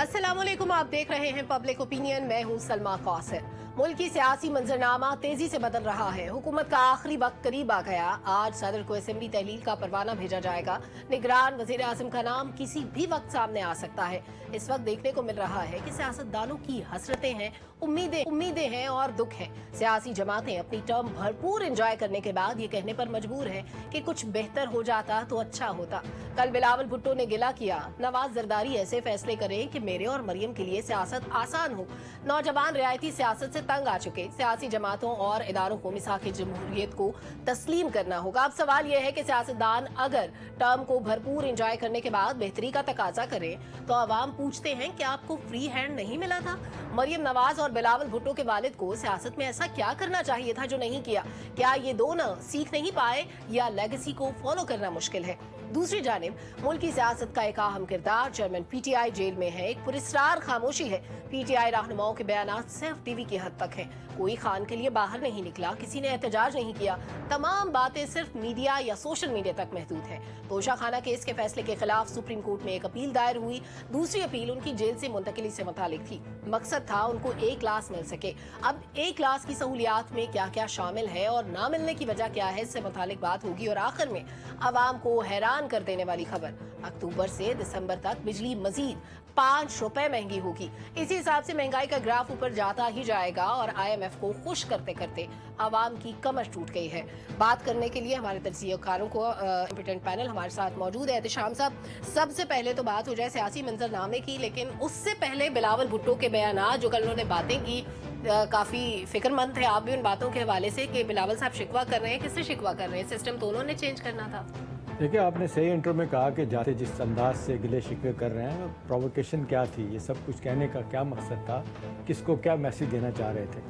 अस्सलाम वालेकुम, आप देख रहे हैं पब्लिक ओपिनियन। मैं हूं सलमा कौसर। मुल्क की सियासी मंजरनामा तेजी से बदल रहा है। हुकूमत का आखिरी वक्त करीब आ गया। आज सदर को असेंबली तहलील का परवाना भेजा जाएगा। निगरान वजीर आजम का नाम किसी भी वक्त सामने आ सकता है। इस वक्त देखने को मिल रहा है कि सियासतदानों की हसरतें हैं, उम्मीदें हैं और दुख हैं। सियासी जमातें अपनी टर्म भरपूर एंजॉय करने के बाद ये कहने पर मजबूर हैं कि कुछ बेहतर हो जाता तो अच्छा होता। कल बिलावल भुट्टो ने गिला किया, नवाज जरदारी ऐसे फैसले करें कि मेरे और मरियम के लिए सियासत आसान हो। नौजवान रियायती सियासत से तंग आ चुके। सियासी जमातों और इदारों को मिसाक़ जमहूरियत को तस्लीम करना होगा। अब सवाल यह है कि सियासतदान अगर टर्म को भरपूर एंजॉय करने के बाद बेहतरी का तकाजा करें तो आवाम पूछते हैं कि आपको फ्री हैंड नहीं मिला था। मरियम नवाज और बिलावल भुट्टो के वालिद को सियासत में ऐसा क्या करना चाहिए था जो नहीं किया? क्या ये दोनों सीख नहीं पाए या लेगेसी को फॉलो करना मुश्किल है? दूसरी जानिब मुल्क की सियासत का एक अहम किरदार चेयरमैन पीटीआई जेल में है। एक पुरस्कार खामोशी है। पीटीआई रहनुमाओं के बयानात सिर्फ टीवी की हद तक हैं। कोई खान के लिए बाहर नहीं निकला, किसी ने एहतजाज नहीं किया। तमाम बातें सिर्फ मीडिया या सोशल मीडिया तक महदूद हैं। तोशा खाना केस के फैसले के खिलाफ सुप्रीम कोर्ट में एक अपील दायर हुई। दूसरी अपील उनकी जेल से मुंतकिली से मुतालिक थी। मकसद था उनको ए क्लास मिल सके। अब ए क्लास की सहूलियात में क्या क्या शामिल है और ना मिलने की वजह क्या है, इससे मुतालिक बात होगी। और आखिर में आवाम को हैरान कर देने वाली खबर, अक्टूबर से दिसंबर तक बिजली मजीद 5 रुपए महंगी होगी। इसी हिसाब से महंगाई का ग्राफ ऊपर जाता ही जाएगा और IMF को खुश करते करते आवाम की कमर टूट गई है। बात करने के लिए हमारे तजज़ियाकारों को कॉम्पिटेंट पैनल हमारे साथ मौजूद है। एहतिशाम साहब, सबसे पहले तो बात हो जाए सियासी मंजरनामे की, लेकिन उससे पहले बिलावल भुट्टो के बयानात जो कल उन्होंने बातें की काफ़ी फिक्रमंद थे आप भी उन बातों के हवाले से कि बिलावल साहब शिकवा कर रहे हैं। किससे शिकवा कर रहे हैं? सिस्टम तो उन्होंने चेंज करना था। देखिए, आपने सही इंट्रो में कहा कि जाते जिस अंदाज से गिले शिकवे कर रहे हैं, प्रोवोकेशन क्या थी, ये सब कुछ कहने का क्या मकसद था, किसको क्या मैसेज देना चाह रहे थे।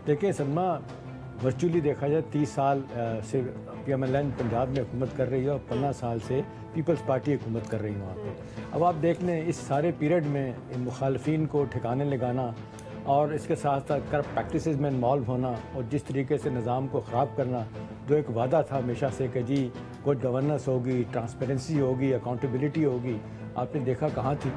देखिए सलमा, वर्चुअली देखा जाए 30 साल से PMLN पंजाब में हुकूमत कर रही है और 15 साल से पीपल्स पार्टी हुकूमत कर रही है वहाँ पे। अब आप देख लें, इस सारे पीरियड में इन मुखालफिन को ठिकाने लगाना और इसके साथ साथ करप्ट प्रैक्टिसेस में इन्वॉल्व होना और जिस तरीके से निज़ाम को ख़राब करना, जो एक वादा था हमेशा से कि जी गुड गवर्नेंस होगी, ट्रांसपेरेंसी होगी, अकाउंटेबिलिटी होगी, आपने देखा कहाँ थी।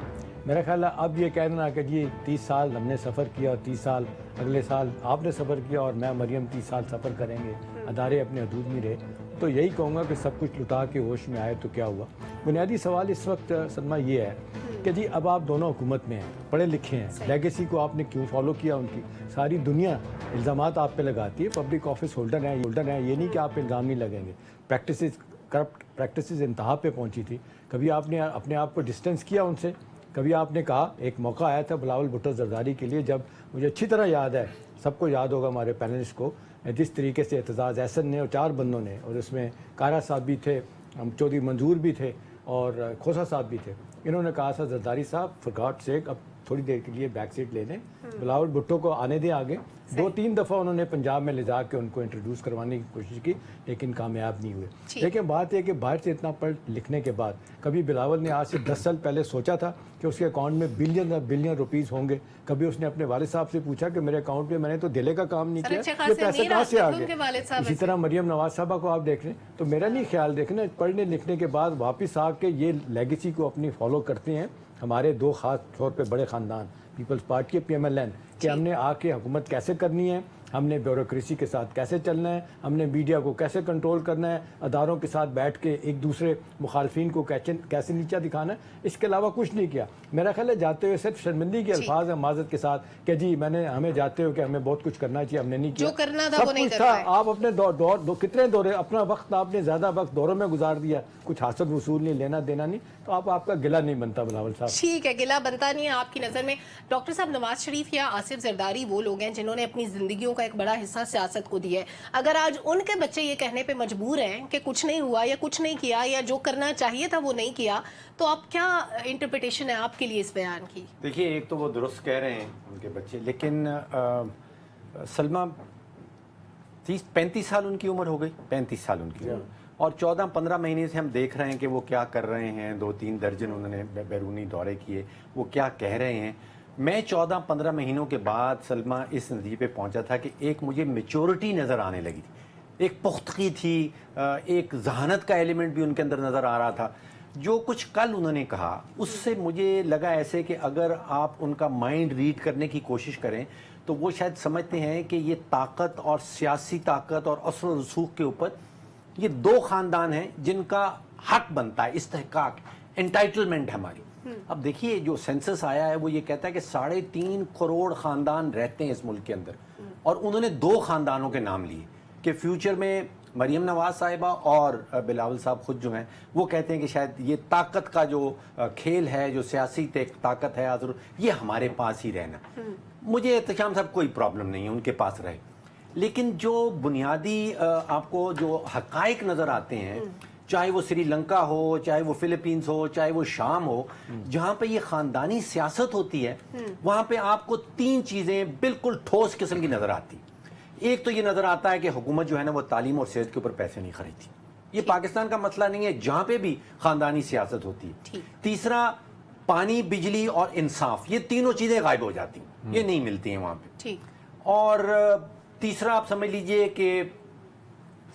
मेरा ख्याल है अब ये कहना कि जी 30 साल हमने सफ़र किया, 30 साल अगले साल आपने सफ़र किया और मैं मरियम 30 साल सफ़र करेंगे, अदारे अपने हदूद में रहे, तो यही कहूँगा कि सब कुछ लुटा के होश में आए तो क्या हुआ। बुनियादी सवाल इस वक्त सलमा ये है कि जी अब आप दोनों हुकूमत में हैं, पढ़े लिखे हैं, लेगेसी को आपने क्यों फॉलो किया उनकी? सारी दुनिया इल्ज़ामात आप पे लगाती है, पब्लिक ऑफिस होल्डर हैं, ये नहीं कि आप पे इल्ज़ाम नहीं लगेंगे। प्रैक्टिसेस, करप्ट प्रैक्टिसेस इंतहा पे पहुंची थी। कभी आपने अपने आप को डिस्टेंस किया उनसे? कभी आपने कहा? एक मौका आया था बिलावल भुट्टो जरदारी के लिए, जब मुझे अच्छी तरह याद है, सबको याद होगा हमारे पैनलिस्ट को, जिस तरीके से एतजाज़ एहसन ने और 4 बंदों ने, और उसमें कारा साहब भी थे, चौधरी मंजूर भी थे और खोसा साहब भी थे, इन्होंने कहा था जरदारी साहब फॉर गॉड सेक अब थोड़ी देर के लिए बैक सीट ले लें, बिलावल भुट्टो को आने दें आगे। 2-3 दफ़ा उन्होंने पंजाब में ले जा के उनको इंट्रोड्यूस करवाने की कोशिश की, लेकिन कामयाब नहीं हुए। लेकिन बात यह कि बाहर से इतना पढ़ लिखने के बाद कभी बिलावल ने आज से 10 साल पहले सोचा था कि उसके अकाउंट में बिलियन रुपीज़ होंगे? कभी उसने अपने वालिद साहब से पूछा कि मेरे अकाउंट में मैंने तो दिले का काम नहीं किया, ये पैसे कहाँ से आ गए? इसी तरह मरियम नवाज साहबा को आप देख लें, तो मेरा नहीं ख्याल, देखना पढ़ने लिखने के बाद वापस आके ये लेगेसी को अपनी फॉलो करते हैं हमारे 2 खास तौर पे बड़े ख़ानदान, पीपल्स पार्टी और PMLN, कि हमने आके हुकूमत कैसे करनी है, हमने ब्यूरोक्रेसी के साथ कैसे चलना है, हमने मीडिया को कैसे कंट्रोल करना है, अदारों के साथ बैठ के एक दूसरे मुखालफिन को कैसे नीचा दिखाना है, इसके अलावा कुछ नहीं किया। मेरा ख्याल है जाते हुए सिर्फ शर्मिंदगी के अल्फाज है माजत के साथ कि जी हमें जाते हुए कि हमें बहुत कुछ करना चाहिए, हमने नहीं किया, जो करना था सब वो नहीं कुछ कर था। पाए। आप अपने कितने दौरे, अपना वक्त आपने ज़्यादा वक्त दौरों में गुजार दिया, कुछ हासिल वसूल नहीं, लेना देना नहीं, तो आपका गिला नहीं बनता बिलावल साहब। ठीक है, गिला बनता नहीं है आपकी नज़र में। डॉक्टर साहब, नवाज शरीफ या आसिफ जरदारी वो लोग हैं जिन्होंने अपनी जिंदगियों का एक बड़ा हिस्सा सियासत को दिया है। अगर आज उनके बच्चे ये कहने पे मजबूर हैं कि कुछ नहीं हुआ या कुछ नहीं किया या जो करना चाहिए था वो नहीं किया, तो आप क्या इंटरप्रिटेशन है आपके लिए इस बयान की? देखिए, एक तो वो दुरुस्त कह रहे हैं उनके बच्चे, लेकिन सलमा 30-35 साल उनकी उम्र हो गई, 35 साल उनकी उम्र, और 14-15 महीने से हम देख रहे हैं कि वो क्या कर रहे हैं। 2-3 दर्जन उन्होंने बैरूनी दौरे किए, वो क्या कह रहे हैं। मैं 14-15 महीनों के बाद सलमा इस नतीजे पे पहुंचा था कि एक मुझे मेच्योरिटी नज़र आने लगी थी, एक पुख्तगी थी, एक जहानत का एलिमेंट भी उनके अंदर नज़र आ रहा था। جو کچھ کل انہوں نے کہا اس سے مجھے لگا ایسے کہ اگر آپ ان کا مائنڈ ریڈ کرنے کی کوشش کریں تو وہ شاید سمجھتے ہیں کہ یہ طاقت اور سیاسی طاقت اور اثر و رسوخ کے اوپر یہ دو خاندان ہیں جن کا حق بنتا ہے، استحقاق، انٹائٹلمنٹ ہے ہماری۔ اب دیکھیے جو سینسس آیا ہے وہ یہ کہتا ہے کہ 3.5 کروڑ خاندان رہتے ہیں اس ملک کے اندر، اور انہوں نے 2 خاندانوں کے نام لیے کہ فیوچر میں مریم نواز صاحبہ اور بلاول صاحب خود جو ہیں وہ کہتے ہیں کہ شاید یہ طاقت کا جو کھیل ہے، جو سیاسی طاقت ہے، یہ ہمارے پاس ہی رہنا۔ مجھے احتشام صاحب کوئی پرابلم نہیں ہے ان کے پاس رہے، لیکن جو بنیادی آپ کو جو حقائق نظر آتے ہیں، چاہے وہ سری لنکا ہو، چاہے وہ فلپینز ہو، چاہے وہ شام ہو، جہاں پہ یہ خاندانی سیاست ہوتی ہے وہاں پہ آپ کو 3 چیزیں بالکل ٹھوس قسم کی نظر آتی۔ ایک تو یہ نظر آتا ہے کہ حکومت جو ہے نا وہ تعلیم اور صحت کے اوپر پیسے نہیں خریدتی، یہ پاکستان کا مسئلہ نہیں ہے، جہاں پہ بھی خاندانی سیاست ہوتی ہے۔ تیسرا، پانی، بجلی اور انصاف، یہ تینوں چیزیں غائب ہو جاتی ہیں، یہ نہیں ملتی ہیں وہاں پہ۔ اور تیسرا آپ سمجھ لیجئے کہ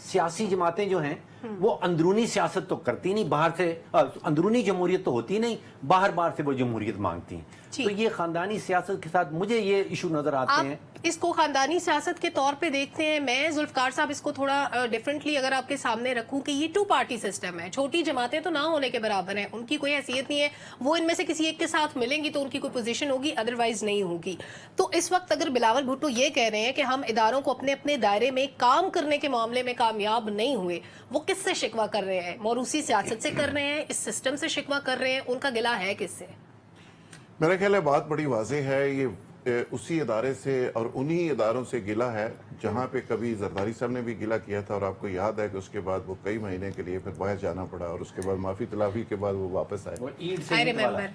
سیاسی جماعتیں جو ہیں وہ اندرونی سیاست تو کرتی نہیں، باہر سے اندرونی جمہوریت تو ہوتی نہیں، باہر سے وہ جمہوریت مانگتی ہیں۔ تو یہ خاندانی سیاست کے ساتھ مجھے یہ ایشو نظر آتے ہیں۔ اس کو خاندانی سیاست کے طور پہ دیکھتے ہیں، میں ذوالفقار صاحب اس کو تھوڑا ڈیفرنٹلی اگر آپ کے سامنے رکھوں کہ یہ 2 پارٹی سسٹم ہے، چھوٹی جماعتیں تو نہ ہونے کے برابر ہیں، ان کی کوئی حیثیت نہیں ہے، وہ ان میں سے کسی ایک کے ساتھ ملیں گی تو ان کی کوئی پوزیشن ہوگی، ادروائز نہیں ہوگی۔ تو اس وقت اگر بلاول بھٹو یہ کہہ رہے ہیں کہ ہم اداروں کو اپنے اپنے دائرے میں کام کرنے کے معاملے میں کامیاب نہیں ہوئے، وہ کس سے شکوہ کر رہے ہیں؟ موروثی سیاست سے کر رہے ہیں، اس سسٹم سے شکوہ کر رہے ہیں، ان کا گلہ ہے کس سے؟ میرا خیال ہے بات بڑی واضح ہے، یہ اسی ادارے سے اور انہی اداروں سے گلہ ہے جہاں پہ کبھی زرداری صاحب نے بھی گلہ کیا تھا، اور آپ کو یاد ہے کہ اس کے بعد وہ کئی مہینے کے لیے پھر باہر جانا پڑا، اور اس کے بعد معافی تلافی کے بعد وہ واپس آئے،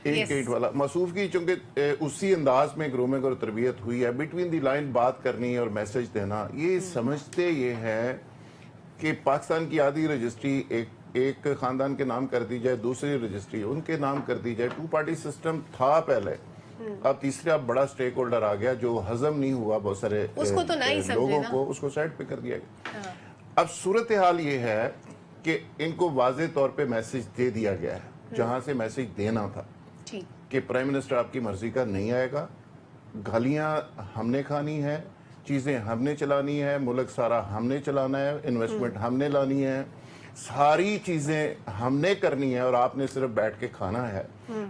ایٹ والا موصوف کی، چونکہ اسی انداز میں گرومنگ اور تربیت ہوئی ہے، بٹوین دی لائن بات کرنی اور میسج دینا، یہ سمجھتے یہ ہے کہ پاکستان کی آدھی رجسٹری ایک خاندان کے نام کر دی جائے، دوسری رجسٹری ان کے نام کر دی جائے۔ 2 پارٹی سسٹم تھا پہلے، اب تیسرا بڑا سٹیک ہولڈر آ گیا جو ہضم نہیں ہوا بہت سارے لوگوں کو، اس کو سائڈ پہ کر دیا گیا۔ اب صورتحال یہ ہے کہ ان کو واضح طور پہ میسج دے دیا گیا ہے جہاں سے میسج دینا تھا کہ پرائم منسٹر آپ کی مرضی کا نہیں آئے گا، گھلیاں ہم نے کھانی ہے، چیزیں ہم نے چلانی ہے، ملک سارا ہم نے چلانا ہے، انویسٹمنٹ ہم نے لانی ہے، ساری چیزیں ہم نے کرنی ہے، اور آپ نے صرف بیٹھ کے کھانا ہے،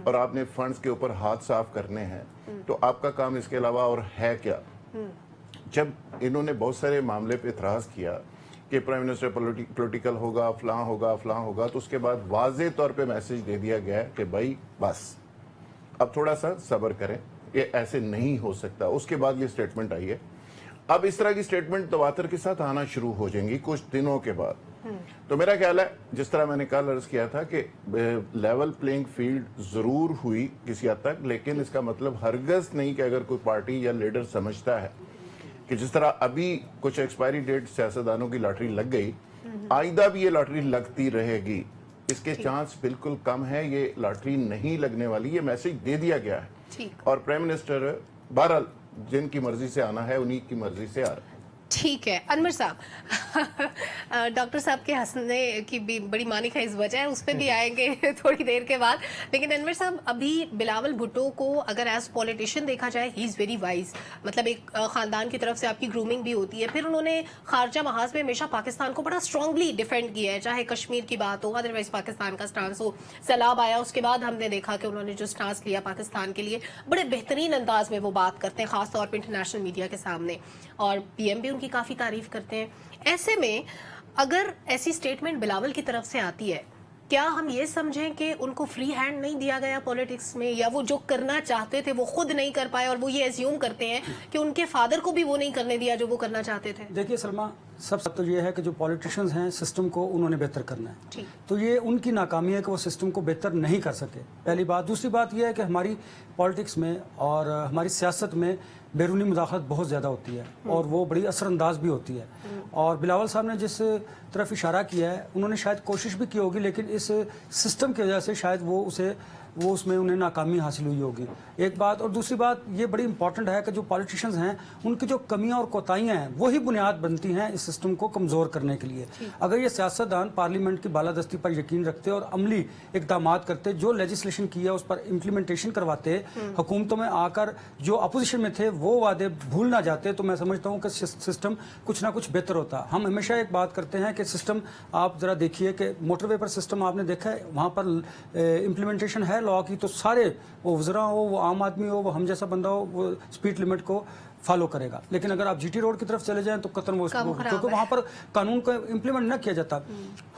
اور آپ نے فنڈز کے اوپر ہاتھ صاف کرنے ہیں۔ تو آپ کا کام اس کے علاوہ اور ہے کیا؟ جب انہوں نے بہت سارے معاملے پہ اعتراض کیا کہ پرائم منسٹر پولیٹیکل ہوگا، فلاں ہوگا، تو اس کے بعد واضح طور پہ میسج دے دیا گیا کہ بھائی بس اب تھوڑا سا صبر کریں، یہ ایسے نہیں ہو سکتا۔ اس کے بعد یہ سٹیٹمنٹ آئی ہے۔ اب اس طرح کی سٹیٹمنٹ تواتر کے ساتھ آنا شروع ہو جائیں گی کچھ دنوں کے بعد۔ تو میرا خیال ہے جس طرح میں نے کل عرض کیا تھا کہ لیول پلینگ فیلڈ ضرور ہوئی کسی حد تک، لیکن اس کا مطلب ہرگز نہیں کہ اگر کوئی پارٹی یا لیڈر سمجھتا ہے کہ جس طرح ابھی کچھ ایکسپائری ڈیٹ سیاستدانوں کی لاٹری لگ گئی، آئندہ بھی یہ لاٹری لگتی رہے گی، اس کے چانس بالکل کم ہے، یہ لاٹری نہیں لگنے والی، یہ میسج دے دیا گیا ہے۔ اور پرائم منسٹر بہرحال جن کی مرضی سے آنا ہے انہی کی مرضی سے آ رہا ہے۔ ٹھیک ہے انور صاحب، ڈاکٹر صاحب کے ہنسنے کی بھی بڑی معنی خیز وجہ ہے، اس پہ بھی آئیں گے تھوڑی دیر کے بعد، لیکن انور صاحب ابھی بلاول بھٹو کو اگر ایز پولیٹیشین دیکھا جائے ہی از ویری وائز، مطلب ایک خاندان کی طرف سے آپ کی گرومنگ بھی ہوتی ہے، پھر انہوں نے خارجہ محاذ میں ہمیشہ پاکستان کو بڑا اسٹرانگلی ڈیفینڈ کیا ہے، چاہے کشمیر کی بات ہو، ادروائز پاکستان کا سٹانس ہو، سیلاب آیا اس کے بعد ہم نے دیکھا کہ انہوں نے جو سٹانس لیا پاکستان کے لیے بڑے بہترین انداز میں وہ بات کرتے ہیں، خاص طور پہ انٹرنیشنل میڈیا کے سامنے، اور پی ایم بھی ان کی کافی تعریف کرتے ہیں۔ ایسے میں اگر ایسی سٹیٹمنٹ بلاول کی طرف سے آتی ہے، کیا ہم یہ سمجھیں کہ ان کو فری ہینڈ نہیں دیا گیا پولیٹکس میں، یا وہ جو کرنا چاہتے تھے وہ خود نہیں کر پائے، اور وہ یہ ایزیوم کرتے ہیں کہ ان کے فادر کو بھی وہ نہیں کرنے دیا جو وہ کرنا چاہتے تھے؟ دیکھیے سلما، سب سے تو یہ ہے کہ جو پولیٹیشنز ہیں سسٹم کو انہوں نے بہتر کرنا ہے، تو یہ ان کی ناکامی ہے کہ وہ سسٹم کو بہتر نہیں کر سکے، پہلی بات۔ دوسری بات یہ ہے کہ ہماری پولیٹکس میں اور ہماری سیاست میں بیرونی مداخلت بہت زیادہ ہوتی ہے، اور وہ بڑی اثر انداز بھی ہوتی ہے، اور بلاول صاحب نے جس طرف اشارہ کیا ہے انہوں نے شاید کوشش بھی کی ہوگی، لیکن اس سسٹم کی وجہ سے شاید وہ اسے वो उसमें उन्हें नाकामी हासिल हुई होगी, एक बात। और दूसरी बात ये बड़ी इंपॉर्टेंट है कि जो पॉलिटिशियंस हैं उनकी जो कमियां और कोताहियां हैं वही बुनियाद बनती हैं इस सिस्टम को कमज़ोर करने के लिए। अगर ये सियासतदान पार्लियामेंट की बालादस्ती पर यकीन रखते और अमली इकदाम करते, जो लेजिस्लेशन किया उस पर इम्प्लीमेंटेशन करवाते, हुकूमतों में आकर जो अपोजिशन में थे वो वादे भूल ना जाते, तो मैं समझता हूँ कि सिस्टम कुछ ना कुछ बेहतर होता। हम हमेशा एक बात करते हैं कि सिस्टम, आप ज़रा देखिए कि मोटरवे पर सिस्टम आपने देखा है, वहाँ पर इम्प्लीमेंटेशन है लॉ की, तो सारे वो वज़रा हो, वो आम आदमी हो, वो हम जैसा बंदा हो, वो स्पीड लिमिट को फॉलो करेगा। लेकिन अगर आप जीटी रोड की तरफ चले जाएं तो कतन वो, क्योंकि वहाँ पर कानून को इम्प्लीमेंट न किया जाता।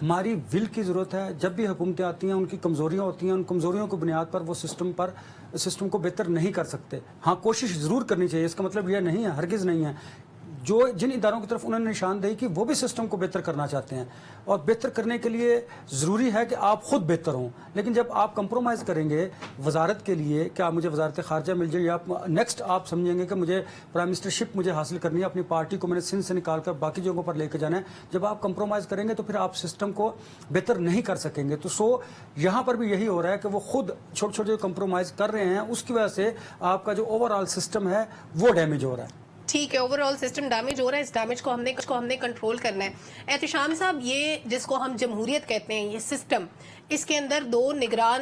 हमारी विल की ज़रूरत है। जब भी हुकूमतें आती हैं उनकी कमज़ोरियाँ होती हैं, उन कमज़ोरियों की बुनियाद पर वो सिस्टम को बेहतर नहीं कर सकते। हाँ, कोशिश ज़रूर करनी चाहिए, इसका मतलब यह नहीं है, हरगिज़ नहीं है। जो जिन इदारों की तरफ उन्होंने निशानदेही की वो भी सिस्टम को बेहतर करना चाहते हैं, और बेहतर करने के लिए ज़रूरी है कि आप ख़ुद बेहतर हों। लेकिन जब आप कंप्रोमाइज़ करेंगे वजारत के लिए, क्या मुझे वजारत ख़ारजा मिल जाए, या नेक्स्ट आप समझेंगे कि मुझे प्राइम मिनिस्टरशिप मुझे हासिल करनी है, अपनी पार्टी को मैंने सिंध से निकाल कर बाकी जगहों पर लेकर जाना है, जब आप कंप्रोमाइज़ करेंगे तो फिर आप सिस्टम को बेहतर नहीं कर सकेंगे। तो यहाँ पर भी यही हो रहा है कि वो खुद छोटे छोटे जो कंप्रोमाइज़ कर रहे हैं उसकी वजह से आपका जो ओवरऑल सिस्टम है वो डैमेज हो रहा है। ठीक है, ओवरऑल सिस्टम डैमेज हो रहा है, इस डैमेज को हमने कंट्रोल करना है। एहतिशाम साहब, ये जिसको हम जमहूरियत कहते हैं, ये सिस्टम, इसके अंदर दो निगरान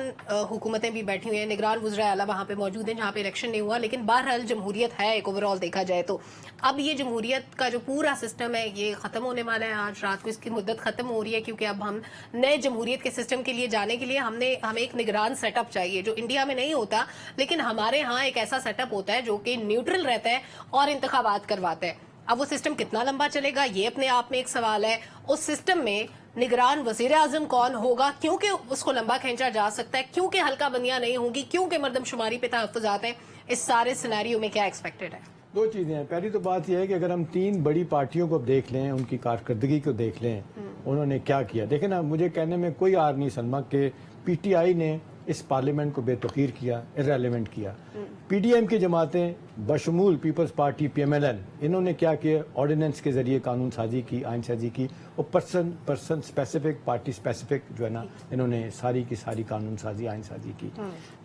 हुकूमतें भी बैठी हुई हैं, निगरान वज़ीर आला वहाँ पे मौजूद हैं जहाँ पे इलेक्शन नहीं हुआ, लेकिन बहरहाल जमहूरियत है एक ओवरऑल देखा जाए तो। अब ये जमहूरियत का जो पूरा सिस्टम है ये ख़त्म होने वाला है, आज रात को इसकी मुद्दत ख़त्म हो रही है, क्योंकि अब हम नए जमहूरियत के सिस्टम के लिए जाने के लिए हमें एक निगरान सेटअप चाहिए, जो इंडिया में नहीं होता, लेकिन हमारे यहाँ एक ऐसा सेटअप होता है जो कि न्यूट्रल रहता है और इंतखाबात करवाता है। अब वो सिस्टम कितना लंबा चलेगा ये अपने आप में एक सवाल है। उस सिस्टम में निगरान वज़ीर आज़म कौन होगा, क्योंकि उसको लंबा खींचा जा सकता है, क्योंकि हल्का बंदियां नहीं होंगी, क्योंकि मर्दमशुमारी पे तहफ़्फ़ुज़ात हैं, इस सारे सिनेरियो में क्या एक्सपेक्टेड है? दो चीज़ें हैं। पहली तो बात यह है कि अगर हम तीन बड़ी पार्टियों को देख लें, उनकी कारकर्दगी को देख लें, उन्होंने क्या किया, देखें ना, मुझे कहने में कोई आर नहीं सलमा के पीटीआई ने इस पार्लियामेंट को बेतकीर किया, इर्रेलेवेंट किया। पीडीएम की जमातें बशमूल पीपल्स पार्टी पीएमएलएन, इन्होंने क्या किया, ऑर्डिनेंस के ज़रिए कानून साजी की, आइन साजी की, और पर्सन स्पेसिफिक, पार्टी स्पेसिफिक जो है ना, इन्होंने सारी की सारी कानून साजी, आइन साजी की।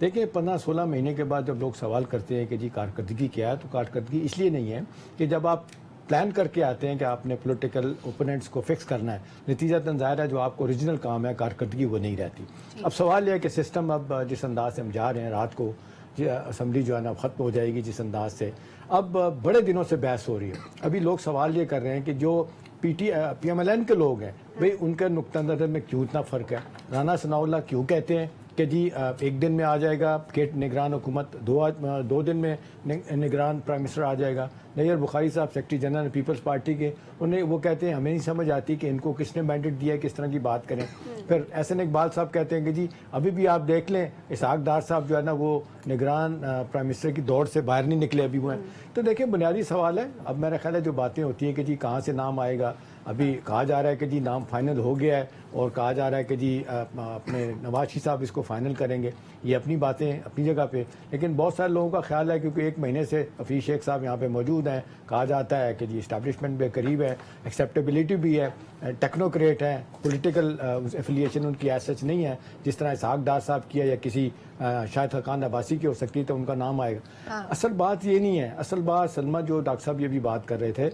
देखिए 15-16 महीने के बाद जब लोग सवाल करते हैं कि जी कारकर्दगी क्या है, तो कारकर्दगी इसलिए नहीं है कि जब आप प्लान करके आते हैं कि आपने पॉलिटिकल ओपोनेंट्स को फिक्स करना है, नतीजतन ज़ाहिर है जो आपको ओरिजिनल काम है कारकर्दगी वो नहीं रहती। अब सवाल यह है कि सिस्टम अब जिस अंदाज से हम जा रहे हैं, रात को असम्बली जो है ना ख़त्म हो जाएगी जिस अंदाज से, अब बड़े दिनों से बहस हो रही है। अभी लोग सवाल ये कर रहे हैं कि जो पीएमएलएन के लोग हैं भाई उनके नुक्ता नज़र में क्यों इतना फ़र्क है। राना सनाउल्लाह क्यों कहते हैं कि जी एक दिन में आ जाएगा के निगरान हुकूमत, दो दिन में निगरान प्राइम मिनिस्टर आ जाएगा। नैयर बुखारी साहब सेक्रेटरी जनरल पीपल्स पार्टी के, उन्हें वो कहते हैं हमें नहीं समझ आती कि इनको किसने मैंडेट दिया है, किस तरह की बात करें। फिर एहसन इकबाल साहब कहते हैं कि जी अभी भी आप देख लें इसहाक डार साहब जो है ना वो निगरान प्राइम मिनिस्टर की दौड़ से बाहर नहीं निकले अभी वो हैं। तो देखिए बुनियादी सवाल है। अब मेरा ख्याल है जो बातें होती हैं कि जी कहाँ से नाम आएगा, अभी कहा जा रहा है कि जी नाम फाइनल हो गया है, और कहा जा रहा है कि जी अपने नवाज शरीफ साहब इसको फाइनल करेंगे। ये अपनी बातें अपनी जगह पे, लेकिन बहुत सारे लोगों का ख्याल है क्योंकि एक महीने से हफीज़ शेख साहब यहाँ पे मौजूद हैं, कहा जाता है कि जी इस्टेब्लिशमेंट भी करीब है, एक्सेप्टेबिलिटी भी है, टेक्नोक्रेट है, पॉलिटिकल एफिलिएशन उनकी ऐसा सच नहीं है जिस तरह इसहाक डार साहब की है या किसी शायद हकान अब्बासी की हो सकती है तो उनका नाम आएगा। असल बात ये नहीं है। असल बात सलमा जो डॉक्टर साहब ये भी बात कर रहे थे,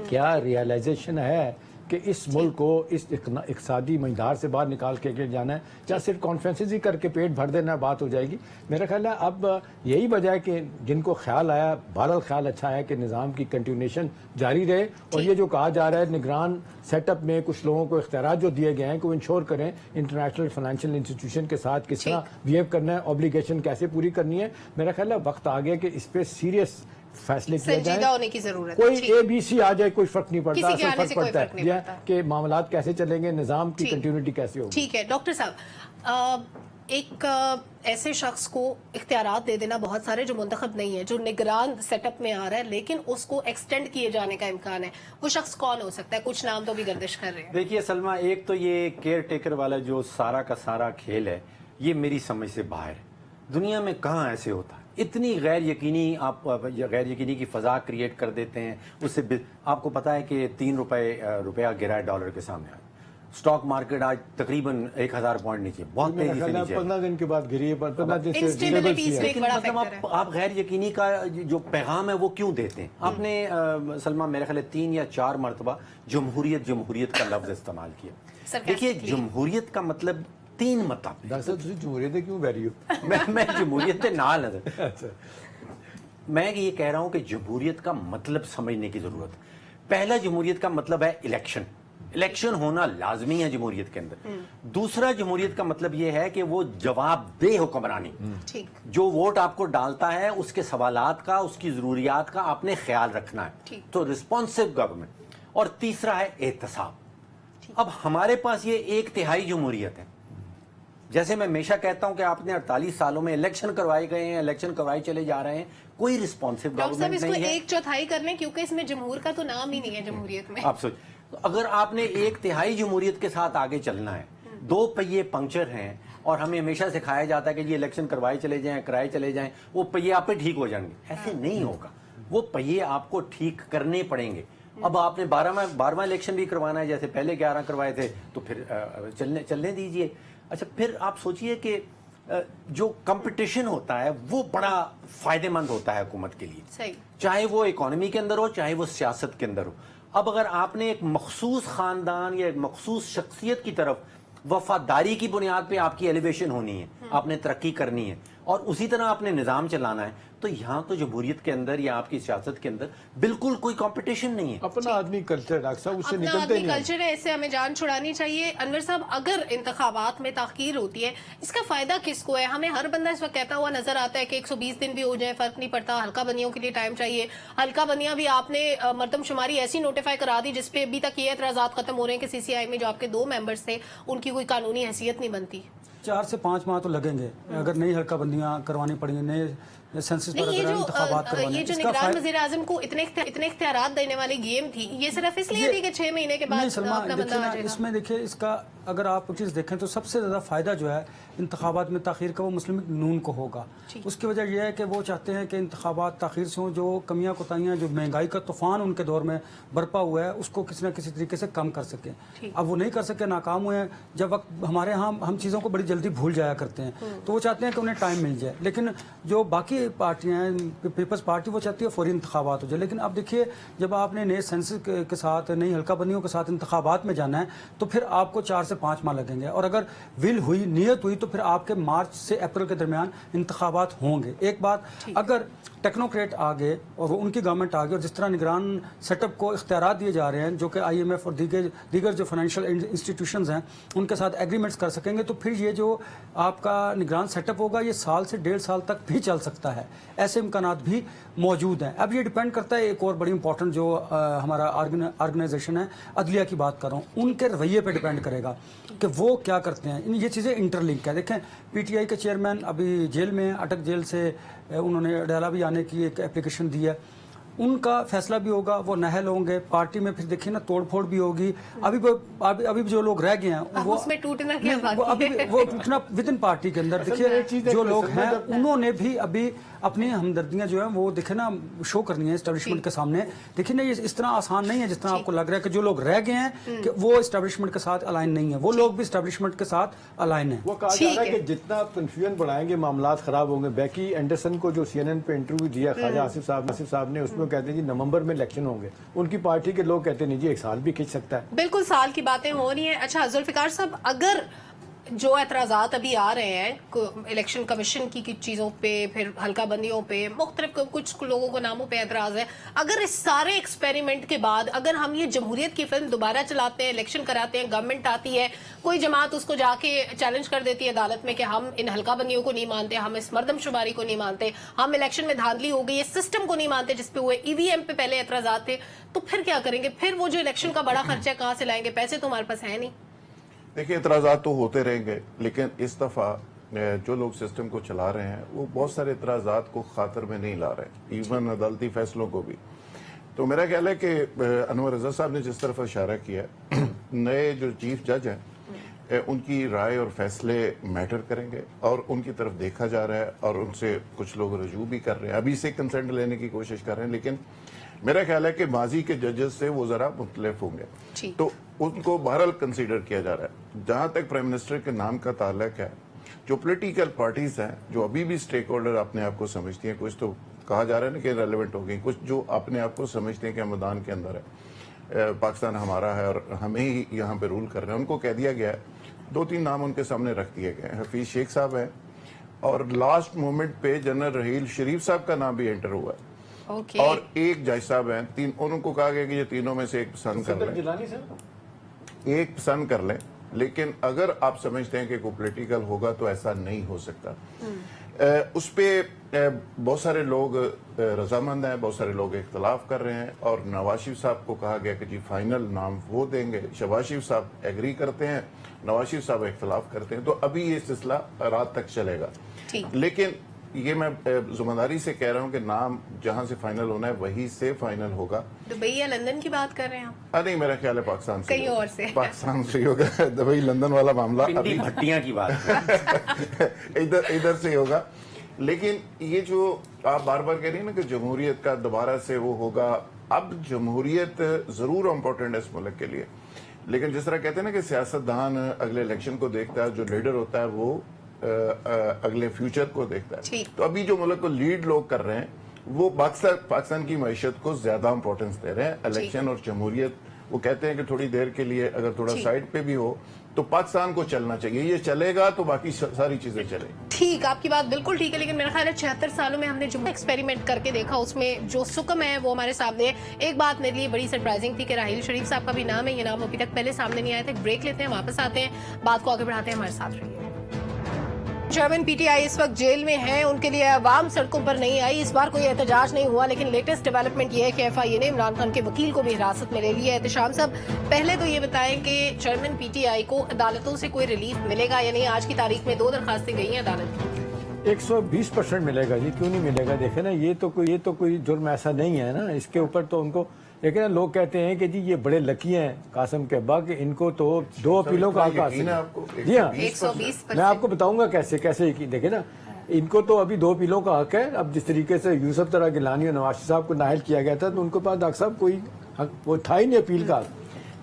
क्या रियलाइजेशन है कि इस मुल्क को इस इक़्तिसादी मझधार से बाहर निकाल के जाना है, या सिर्फ कॉन्फ्रेंसेस ही करके पेट भर देना बात हो जाएगी। मेरा ख्याल है अब यही वजह है कि जिनको ख्याल आया, बहरहाल ख्याल अच्छा है कि निज़ाम की कंटिन्यूएशन जारी रहे, और ये जो कहा जा रहा है निगरान सेटअप में कुछ लोगों को इख्तियारात जो दिए गए हैं कि वो इंश्योर करें इंटरनेशनल फाइनेंशियल इंस्टीट्यूशन के साथ किस तरह बिहेव करना है, ऑब्लिगेशन कैसे पूरी करनी है। मेरा ख्याल है वक्त आ गया कि इस पर सीरियस फैसले किए जाए, होने की जरूरत है। कोई ABC आ जाए कोई फर्क नहीं पड़ता, असल फर्क पड़ता है कि मामलात कैसे चलेंगे, निजाम की कंटिन्यूटी कैसे होगी। ठीक है डॉक्टर साहब, एक ऐसे शख्स को इख्तियारात दे देना बहुत सारे जो मुंतखब नहीं है, जो निगरान सेटअप में आ रहा है लेकिन उसको एक्सटेंड किए जाने का इम्कान है, वो शख्स कौन हो सकता है? कुछ नाम तो भी गर्दिश कर रहे हैं। देखिए सलमा, एक तो ये केयर टेकर वाला जो सारा का सारा खेल है, ये मेरी समझ से बाहर है। दुनिया में कहाँ ऐसे होता है, इतनी गैर यकीनी आप गैर यकीनी की फ़ज़ा क्रिएट कर देते हैं। उससे आपको पता है कि 3 रुपया गिरा है डॉलर के सामने। स्टॉक मार्केट आज तकरीबन 1000 पॉइंट नीचे, बहुत मेरा तेजी से ख्याल है नीचे 15 दिन के बाद गिरी है, 15 दिन से Instability stable सी है। एक बड़ा मतलब फैक्टर है। आप गैर यकीनी का जो पैगाम है वो क्यों देते हैं? आपने सलमा मेरे ख्याल 3 या 4 मरतबा जमहूरियत का लफ्ज इस्तेमाल किया। देखिए Sarcastically। जमहूरियत का मतलब 3 मतलब है। डॉक्टर साहब, तुसी जमहूरियत दे क्यों बैरी हो? मैं जमहूरियत के नाल नजर, अच्छा, मैं ये कह रहा हूं कि जमहूरियत का मतलब समझने की जरूरत है। पहला जमहूरियत का मतलब है इलेक्शन होना लाजमी है जमहूरियत के अंदर। दूसरा जमहूरियत का मतलब ये है कि वो जवाबदेह हुक्मरानी, ठीक, जो वोट आपको डालता है उसके सवालात का, उसकी जरूरियात का आपने ख्याल रखना है, ठीक। तो रिस्पॉन्सिव गवर्नमेंट। और तीसरा है एहतसाब। अब हमारे पास ये 1/3 जमहूरियत है। जैसे मैं हमेशा कहता हूं कि आपने 48 सालों में इलेक्शन करवाए गए हैं, इलेक्शन करवाए चले जा रहे हैं, कोई रिस्पॉन्सिव डॉक्टर साहब गवर्नमेंट इसको नहीं है। 1/4 कर लें क्योंकि इसमें जमहूर का तो नाम ही नहीं है जमहूरियत में। आप सोच, तो अगर आपने 1/3 जमहूरियत के साथ आगे चलना है, 2 पहिए पंक्चर हैं और हमें हमेशा सिखाया जाता है कि ये इलेक्शन करवाए चले जाएं, कराए चले जाएं, वो पहिए आप पे ठीक हो जाएंगे। ऐसे नहीं होगा, वो पहिए आपको ठीक करने पड़ेंगे। अब आपने 12वां इलेक्शन भी करवाना है, जैसे पहले 11 करवाए थे, तो फिर चलने दीजिए। अच्छा, फिर आप सोचिए कि जो कंपटीशन होता है वो बड़ा फायदेमंद होता है हुकूमत के लिए, सही, चाहे वो इकोनॉमी के अंदर हो, चाहे वो सियासत के अंदर हो। अब अगर आपने एक मखसूस खानदान या एक मखसूस शख्सियत की तरफ वफादारी की बुनियाद पे आपकी एलिवेशन होनी है, आपने तरक्की करनी है और उसी तरह आपने निज़ाम चलाना है, तो यहाँ तो जमहूरियत के अंदर या आपकी सियासत के अंदर बिल्कुल कोई कंपटीशन नहीं है। अपना आदमी कल्चर डॉक्टर साहब, उससे अपना निकलते आदमी नहीं हैं। कल्चर है, इससे हमें जान छुड़ानी चाहिए। अनवर साहब, अगर इंतखाबात में ताखीर होती है, इसका फायदा किसको है? हमें हर बंदा इस वक्त कहता हुआ नजर आता है कि 120 दिन भी हो जाए फर्क नहीं पड़ता, हल्का बंदियों के लिए टाइम चाहिए। हल्का बंदियां भी आपने मरदमशुमारी ऐसी नोटिफाई करा दी जिसपे अभी तक ये एतराजात खत्म हो रहे हैं कि CCI में जो आपके 2 मेंबर्स थे उनकी कोई कानूनी हैसियत नहीं बनती। 4 से 5 माह तो लगेंगे अगर नई हल्का बंदियां करवानी पड़ेंगी, नए सेंसस पर नहीं, ये अगर इंतखाबात जो करवाने ये जो इसका निगरान वज़ीर आज़म को इतने इख्तियारात देने वाली गेम थी, ये सिर्फ इसलिए थी कि 6 महीने के बाद नहीं सलमा, अपना देखिए बंदा आ ना, जाएगा। इसमें देखिए इसका अगर आप चीज़ देखें तो सबसे ज़्यादा फ़ायदा जो है इंतखाबात में ताख़ीर का वो मुस्लिम लीग नून को होगा। उसकी वजह यह है कि वो चाहते हैं कि इंतखाबात ताख़ीर से हों, जो कमियाँ कोताहियाँ, जो महंगाई का तूफ़ान उनके दौर में बरपा हुआ है, उसको किसी न किसी तरीके से कम कर सकें। अब वो नहीं कर सके, नाकाम हुए हैं। जब वक्त हमारे यहाँ हम चीज़ों को बड़ी जल्दी भूल जाया करते हैं, तो वो चाहते हैं कि उन्हें टाइम मिल जाए। लेकिन जो बाकी पार्टियाँ हैं, पीपल्स पार्टी, वो चाहती है फौरी इंतखाबात हो जाए। लेकिन अब देखिए, जब आपने नए सेंसस के साथ, नई हल्का बंदियों के साथ इंतखाबात में जाना है, तो फिर आपको 4 से 5 माह लगेंगे। और अगर विल हुई, नियत हुई, तो फिर आपके मार्च से अप्रैल के दरमियान इंतखाबात होंगे। एक बात, अगर टेक्नोक्रेट आ गए और वो उनकी गवर्नमेंट आ गई और जिस तरह निगरान सेटअप को इख्तियारात दिए जा रहे हैं, जो कि IMF और दीगर जो फाइनेंशियल इंस्टीट्यूशंस हैं उनके साथ एग्रीमेंट्स कर सकेंगे, तो फिर ये जो आपका निगरान सेटअप होगा ये 1 साल से 1.5 साल तक भी चल सकता है। ऐसे इम्कानात भी मौजूद हैं। अब ये डिपेंड करता है, एक और बड़ी इंपॉर्टेंट जो हमारा ऑर्गेनाइजेशन है, अदलिया की बात कर रहा हूँ, उनके रवैये पे डिपेंड करेगा कि वो क्या करते हैं। ये चीज़ें इंटरलिंक है। देखें, PTI के चेयरमैन अभी जेल में, अटक जेल से उन्होंने अडाला भी आने की एक एप्लीकेशन दी है। उनका फैसला भी होगा, वो नाअहल होंगे। पार्टी में फिर देखिए ना, तोड़फोड़ भी होगी। अभी जो लोग रह गए हैं वो उसमें टूटना क्या वो बाकी अभी वो टूटना विद इन पार्टी के अंदर। देखिए, जो लोग हैं उन्होंने भी अभी अपनी हमदर्दियां जो है वो देखे ना शो करनी है एस्टेब्लिशमेंट के सामने। देखिए ना, ये इस तरह आसान नहीं है जिस तरह आपको लग रहा है कि जो लोग रह गए हैं कि वो एस्टेब्लिशमेंट के साथ अलाइन नहीं है। वो लोग भी एस्टेब्लिशमेंट के साथ अलाइन है। वो कहा जा रहा है कि जितना आप कंफ्यूजन बढ़ाएंगे मामलात खराब होंगे। बैकी एंडरसन को जो CNN पे इंटरव्यू दिया ख्वाजा आसिफ साहब ने, उसमें कहते हैं जी नवंबर में इलेक्शन होंगे। उनकी पार्टी के लोग कहते हैं नहीं जी, 1 साल भी खींच सकता है। बिल्कुल साल की बातें हो रही हैं। अच्छा जुल्फिकार साहब, अगर जो एतराज़ात अभी आ रहे हैं इलेक्शन कमीशन की चीज़ों पे, फिर हल्का बंदियों पे, मुख्तलिफ कुछ लोगों को नामों पे एतराज़ है, अगर इस सारे एक्सपेरिमेंट के बाद अगर हम ये जमहूरियत की फिल्म दोबारा चलाते हैं, इलेक्शन कराते हैं, गवर्नमेंट आती है, कोई जमात उसको जाके चैलेंज कर देती है अदालत में कि हम इन हल्का बंदियों को नहीं मानते, हम इस मरदमशुमारी को नहीं मानते, हम इलेक्शन में धांधली हो गई, इस सिस्टम को नहीं मानते जिसपे हुए EVM पे पहले एतराज़ात थे, तो फिर क्या करेंगे? फिर वो जो इलेक्शन का बड़ा खर्चा कहाँ से लाएंगे? पैसे तो हमारे पास है नहीं। देखिए, एतराज़ात तो होते रहेंगे, लेकिन इस दफ़ा जो लोग सिस्टम को चला रहे हैं वो बहुत सारे एतराज़ात को खातर में नहीं ला रहे, इवन अदालती फैसलों को भी। तो मेरा ख्याल है कि अनवर रज़ा साहब ने जिस तरफ इशारा किया, नए जो चीफ जज हैं उनकी राय और फैसले मैटर करेंगे और उनकी तरफ देखा जा रहा है और उनसे कुछ लोग रजू भी कर रहे हैं, अभी से कंसेंट लेने की कोशिश कर रहे हैं। लेकिन मेरा ख्याल है कि माजी के जजेस से वो जरा मुख्तलिफ होंगे, जी। तो उनको बहरहाल कंसीडर किया जा रहा है। जहां तक प्राइम मिनिस्टर के नाम का ताल्लुक है, जो पॉलिटिकल पार्टीज हैं जो अभी भी स्टेक होल्डर अपने आप को समझती हैं, कुछ तो कहा जा रहा है ना कि रेलेवेंट हो गई, कुछ जो अपने आप को समझते हैं कि हम मैदान के अंदर है, पाकिस्तान हमारा है और हमें ही यहाँ पे रूल कर रहे हैं, उनको कह दिया गया है। 2-3 नाम उनके सामने रख दिए गए हैं। हफीज शेख साहब हैं और लास्ट मोमेंट पे जनरल रहील शरीफ साहब का नाम भी एंटर हुआ है, ओके। और एक जज साहब हैं। तीन, उनको कहा गया कि ये तीनों में से एक पसंद कर लें, जिलानी साहब, एक पसंद कर लें। लेकिन अगर आप समझते हैं कि कोई पॉलिटिकल होगा तो ऐसा नहीं हो सकता। उस पे बहुत सारे लोग रजामंद हैं, बहुत सारे लोग इख्तलाफ कर रहे हैं, और नवाज शरीफ साहब को कहा गया कि जी फाइनल नाम वो देंगे। शहबाज शरीफ साहब एग्री करते हैं, नवाज शरीफ साहब इख्तलाफ करते हैं, तो अभी ये सिलसिला रात तक चलेगा। ठीक। लेकिन ये मैं जिम्मेदारी से कह रहा हूँ कि नाम जहां से फाइनल होना है वहीं से फाइनल होगा। दुबई या लंदन की बात कर रहे हैं आप? नहीं, मेरा ख्याल है पाकिस्तान से कहीं और से। पाकिस्तान से ही होगा। दुबई लंदन वाला मामला पिंडी अभी भट्टियां की बात है। इधर से होगा। लेकिन ये जो आप बार बार कह रही हैं ना कि जमहूरियत का दोबारा से वो होगा, अब जमहूरियत जरूर इम्पोर्टेंट है इस मुल्क के लिए, लेकिन जिस तरह कहते हैं ना कि सियासतदान अगले इलेक्शन को देखता है, जो लीडर होता है वो अगले फ्यूचर को देखता है। ठीक। तो अभी जो मुल्क को लीड लोग कर रहे हैं वो पाकिस्तान की मईशत को ज्यादा इंपॉर्टेंस दे रहे हैं। इलेक्शन और जमहूरियत, वो कहते हैं कि थोड़ी देर के लिए अगर थोड़ा साइड पे भी हो तो पाकिस्तान को चलना चाहिए। ये चलेगा तो बाकी सारी चीजें चलेंगी। ठीक, आपकी बात बिल्कुल ठीक है, लेकिन मेरा ख्याल है 76 सालों में हमने जो एक्सपेरिमेंट करके देखा उसमें जो सुकम है वो हमारे सामने है। एक बात मेरे लिए बड़ी सरप्राइजिंग थी कि राहील शरीफ साहब का भी नाम है, ये नाम अभी तक पहले सामने नहीं आया था। ब्रेक लेते हैं, वापस आते हैं, बात को आगे बढ़ाते हैं, हमारे साथ रहिए। चेयरमैन पीटीआई इस वक्त जेल में हैं, उनके लिए आवाम सड़कों पर नहीं आई। इस बार कोई एहतजाज नहीं हुआ, लेकिन लेटेस्ट डेवलपमेंट ये है कि एफआईए ने इमरान खान के वकील को भी हिरासत में ले लिया है। एहतशाम साहब, पहले तो ये बताएं कि चेयरमैन पीटीआई को अदालतों से कोई रिलीफ मिलेगा या नहीं? आज की तारीख में 2 दरखास्तें गई हैं अदालत की। 120% मिलेगा जी, क्यों नहीं मिलेगा? देखे ना, ये तो कोई जुर्म ऐसा नहीं है ना, इसके ऊपर तो उनको, लेकिन लोग कहते हैं कि जी ये बड़े लकी हैं कासिम के अब्बा कि इनको तो 2 अपीलों का हक हासिल है। जी हाँ, 120%। मैं आपको बताऊंगा कैसे देखे ना, इनको तो अभी 2 अपीलों का हक है। अब जिस तरीके से यूसुफ तरह गिलानी और नवाज साहब को नाअहल किया गया था, तो उनके पास डॉक्टर साहब कोई हक वो था ही नहीं अपील का।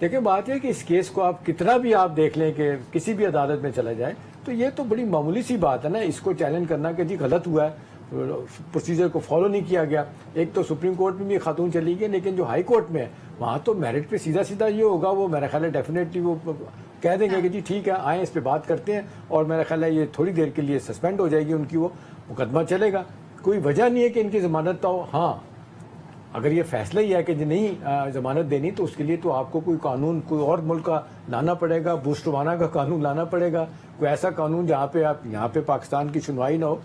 लेकिन बात है कि इस केस को आप कितना भी आप देख लें कि किसी भी अदालत में चला जाए, तो ये तो बड़ी मामूली सी बात है ना, इसको चैलेंज करना कि जी गलत हुआ है, प्रोसीजर को फॉलो नहीं किया गया। एक तो सुप्रीम कोर्ट में भी खातून चली गई, लेकिन जो हाई कोर्ट में है वहाँ तो मेरिट पे सीधा ये होगा। वो मेरा ख्याल है डेफिनेटली वो कह देंगे कि जी ठीक है, आए इस पे बात करते हैं, और मेरा ख्याल है ये थोड़ी देर के लिए सस्पेंड हो जाएगी उनकी, वो मुकदमा चलेगा। कोई वजह नहीं है कि इनकी जमानत तो, हाँ अगर ये फैसला ही है कि नहीं जमानत देनी, तो उसके लिए तो आपको कोई कानून कोई और मुल्क का लाना पड़ेगा, बोस्टवाना का कानून लाना पड़ेगा, कोई ऐसा कानून जहाँ पे आप यहाँ पे पाकिस्तान की सुनवाई ना हो।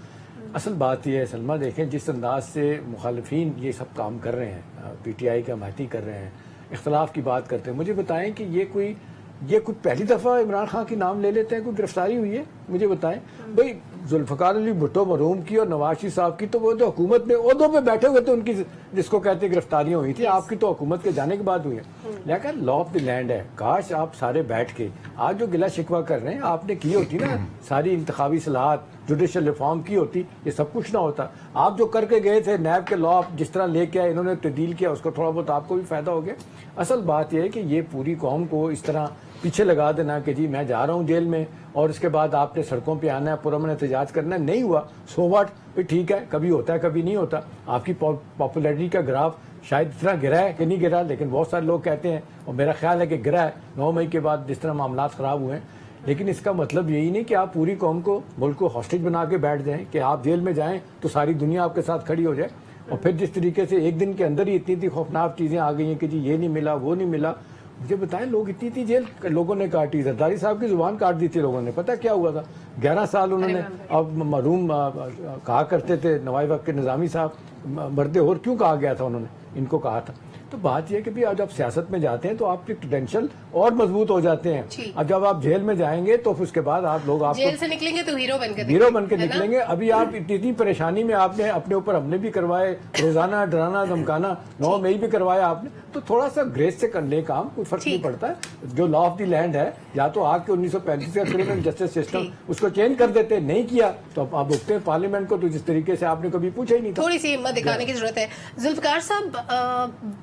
असल बात यह है सलमा, देखें जिस अंदाज से मुखालिफिन ये सब काम कर रहे हैं, पीटीआई का हमायती कर रहे हैं, इख्तलाफ की बात करते हैं, मुझे बताएं कि ये कोई पहली दफ़ा इमरान खान की नाम ले लेते हैं, कोई गिरफ्तारी हुई है? मुझे बताएं भाई। जुल्फ़िकार अली भुट्टो मरहूम की और नवाज शरीफ साहब की तो वो तो हुकूमत में ओहदों पे बैठे हुए थे, उनकी जिसको कहते गिरफ्तारियां हुई थी, आपकी तो हुकूमत के जाने के बाद हुई है। लेकिन लॉ ऑफ द लैंड है, काश आप सारे बैठ के आज जो गिला शिकवा कर रहे हैं आपने की होती ना, सारी इंतखाबी सलाहत, जुडिशल रिफॉर्म की होती, ये सब कुछ ना होता। आप जो करके गए थे नैब के लॉ जिस तरह लेके आए, इन्होंने तब्दील किया, उसको थोड़ा बहुत आपको भी फायदा हो गया। असल बात यह है कि ये पूरी कौम को इस तरह पीछे लगा देना कि जी मैं जा रहा हूँ जेल में और इसके बाद आपने सड़कों पे आना है, पुरअमन एहतजाज करना है, नहीं हुआ सो व्हाट, भाई ठीक है, कभी होता है कभी नहीं होता। आपकी पॉपुलैरिटी का ग्राफ शायद इतना गिरा है कि नहीं गिरा, लेकिन बहुत सारे लोग कहते हैं, और मेरा ख्याल है कि गिरा है 9 मई के बाद जिस तरह मामला ख़राब हुए हैं। लेकिन इसका मतलब यही नहीं कि आप पूरी कौम को, मुल्क को हॉस्टेज बना के बैठ जाएं कि आप जेल में जाएं तो सारी दुनिया आपके साथ खड़ी हो जाए। और फिर जिस तरीके से एक दिन के अंदर ही इतनी खौफनाक चीज़ें आ गई हैं कि जी ये नहीं मिला वो नहीं मिला, मुझे बताएं लोग इतनी जेल लोगों ने काटी, जरदारी साहब की जुबान काट दी थी लोगों ने, पता क्या हुआ था? 11 साल उन्होंने, अब मरूम कहा करते थे नवाब वक्त के निज़ामी साहब, मर्दे और क्यों कहा गया था, उन्होंने इनको कहा था। तो बात यह है कि भी आज आप सियासत में जाते हैं तो आपके क्रेडेंशियल और मजबूत हो जाते हैं। अब जब आप जेल में जाएंगे तो फिर उसके बाद आप लोग जेल से निकलेंगे तो हीरो बन के निकलेंगे। अभी आप इतनी परेशानी में आपने अपने ऊपर हमले भी करवाए, रोजाना डराना धमकाना, 9 मई भी करवाया आपने, तो थोड़ा सा ग्रेस से कर ले काम, कोई फर्क नहीं पड़ता है। जो लॉ ऑफ द लैंड है, या तो आके 1935 का क्रिमिनल जस्टिस सिस्टम उसको चेंज कर देते, नहीं किया तो आप भुगते पार्लियामेंट को, तो जिस तरीके से आपने कभी पूछा ही नहीं था। थोड़ी सी हिम्मत दिखाने की जरूरत है। जुल्फिकार साहब,